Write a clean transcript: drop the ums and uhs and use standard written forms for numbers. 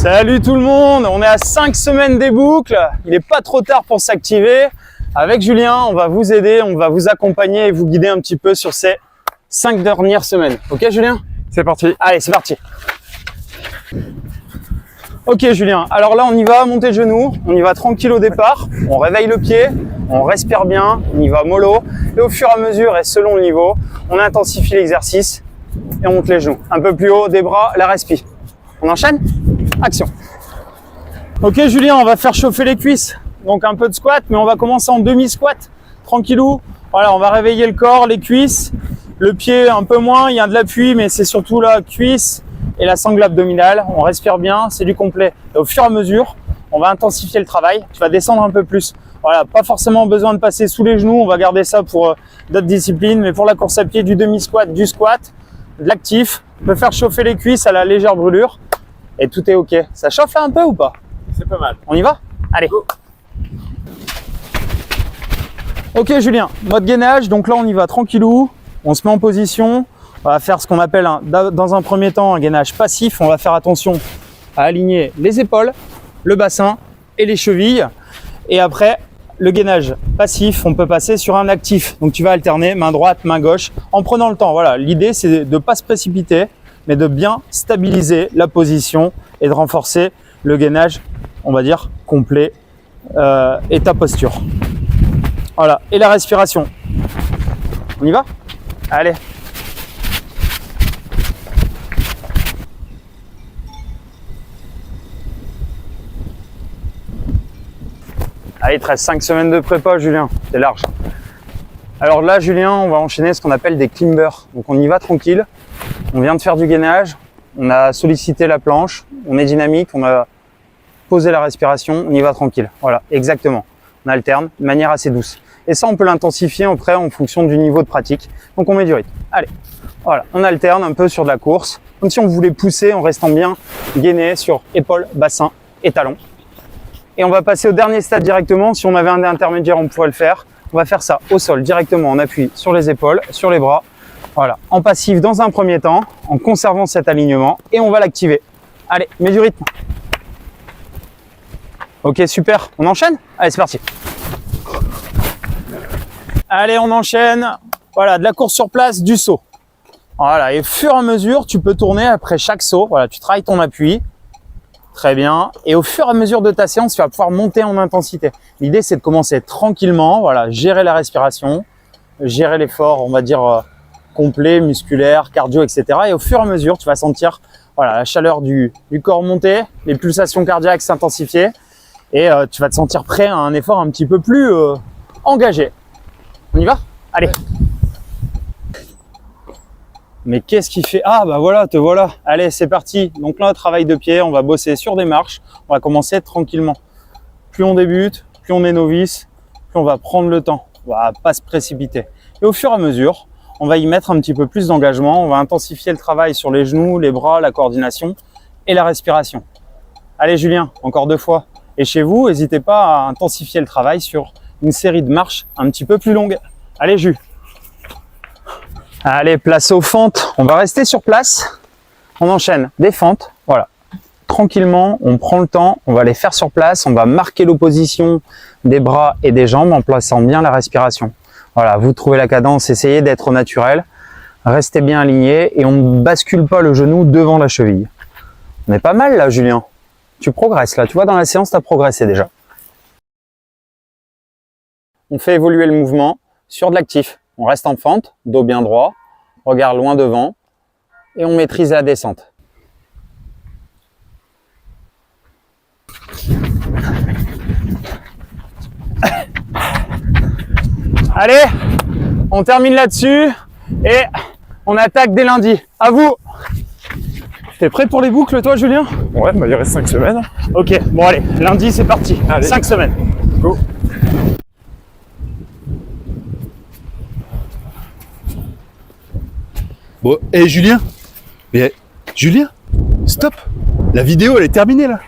Salut tout le monde, on est à 5 semaines des boucles, il n'est pas trop tard pour s'activer. Avec Julien, on va vous aider, on va vous accompagner et vous guider un petit peu sur ces 5 dernières semaines. Ok Julien? C'est parti. Allez, c'est parti. Ok Julien, alors là on y va, monter le genou, on y va tranquille au départ, on réveille le pied, on respire bien, on y va mollo, et au fur et à mesure et selon le niveau, on intensifie l'exercice et on monte les genoux. Un peu plus haut, des bras, la respi. On enchaîne? Action. Ok Julien, on va faire chauffer les cuisses, donc un peu de squat, mais on va commencer en demi-squat, tranquillou. Voilà, on va réveiller le corps, les cuisses, le pied un peu moins, il y a de l'appui, mais c'est surtout la cuisse et la sangle abdominale. On respire bien, c'est du complet. Et au fur et à mesure, on va intensifier le travail, tu vas descendre un peu plus. Voilà, pas forcément besoin de passer sous les genoux, on va garder ça pour d'autres disciplines, mais pour la course à pied, du demi-squat, du squat, de l'actif, on peut faire chauffer les cuisses à la légère brûlure. Et tout est ok. Ça chauffe là un peu ou pas? C'est pas mal. On y va? Allez. Go. Ok Julien, mode gainage. Donc là on y va tranquillou. On se met en position. On va faire ce qu'on appelle dans un premier temps un gainage passif. On va faire attention à aligner les épaules, le bassin et les chevilles. Et après, le gainage passif, on peut passer sur un actif. Donc tu vas alterner main droite, main gauche en prenant le temps. Voilà, l'idée c'est de ne pas se précipiter, mais de bien stabiliser la position et de renforcer le gainage, on va dire, complet et ta posture. Voilà, et la respiration. On y va? Allez. Allez, il te reste 5 semaines de prépa, Julien, c'est large. Alors là, Julien, on va enchaîner ce qu'on appelle des climbers. Donc on y va tranquille. On vient de faire du gainage, on a sollicité la planche, on est dynamique, on a posé la respiration, on y va tranquille. Voilà, exactement. On alterne de manière assez douce. Et ça, on peut l'intensifier après en fonction du niveau de pratique. Donc on met du rythme. Allez, voilà, on alterne un peu sur de la course, comme si on voulait pousser en restant bien gainé sur épaules, bassin et talons. Et on va passer au dernier stade directement. Si on avait un intermédiaire, on pourrait le faire. On va faire ça au sol directement, on appuie sur les épaules, sur les bras. Voilà, en passif dans un premier temps, en conservant cet alignement et on va l'activer. Allez, mets du rythme. Ok, super. On enchaîne? Allez, c'est parti. Allez, on enchaîne. Voilà, de la course sur place, du saut. Voilà, et au fur et à mesure, tu peux tourner après chaque saut. Voilà, tu travailles ton appui. Très bien. Et au fur et à mesure de ta séance, tu vas pouvoir monter en intensité. L'idée, c'est de commencer tranquillement. Voilà, gérer la respiration, gérer l'effort, on va dire complet, musculaire, cardio, etc. Et au fur et à mesure, tu vas sentir voilà, la chaleur du corps monter, les pulsations cardiaques s'intensifier et tu vas te sentir prêt à un effort un petit peu plus engagé. On y va? Allez. Mais qu'est-ce qu'il fait? Ah bah voilà, te voilà. Allez, c'est parti. Donc là, travail de pied, on va bosser sur des marches. On va commencer tranquillement. Plus on débute, plus on est novice, plus on va prendre le temps. On va pas se précipiter. Et au fur et à mesure, on va y mettre un petit peu plus d'engagement. On va intensifier le travail sur les genoux, les bras, la coordination et la respiration. Allez Julien, encore 2 fois. Et chez vous, n'hésitez pas à intensifier le travail sur une série de marches un petit peu plus longues. Allez Jules. Allez, place aux fentes. On va rester sur place. On enchaîne des fentes. Voilà. Tranquillement, on prend le temps. On va les faire sur place. On va marquer l'opposition des bras et des jambes en plaçant bien la respiration. Voilà, vous trouvez la cadence. Essayez d'être au naturel. Restez bien aligné et on ne bascule pas le genou devant la cheville. On est pas mal là, Julien. Tu progresses là. Tu vois, dans la séance, tu as progressé déjà. On fait évoluer le mouvement sur de l'actif. On reste en fente, dos bien droit, regard loin devant et on maîtrise la descente. Allez, on termine là-dessus et on attaque dès lundi. À vous! T'es prêt pour les boucles toi Julien? Ouais, bah, il reste 5 semaines. Ok, bon allez, lundi c'est parti. Allez. 5 semaines. Go! Bon, Julien? Mais Julien? Stop! La vidéo elle est terminée là!